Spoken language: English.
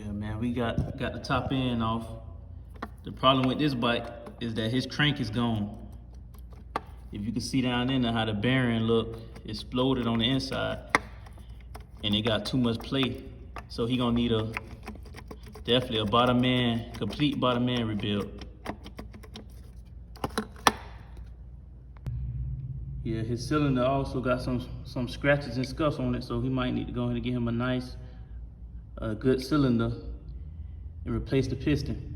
Yeah, man, we got the top end off. The problem with this bike is that his crank is gone. If you can see down in there how the bearing look, exploded on the inside, and it got too much play. So he gonna need definitely a bottom end, complete bottom end rebuild. Yeah, his cylinder also got some scratches and scuffs on it, so he might need to go ahead and get him a nice, good cylinder and replace the piston.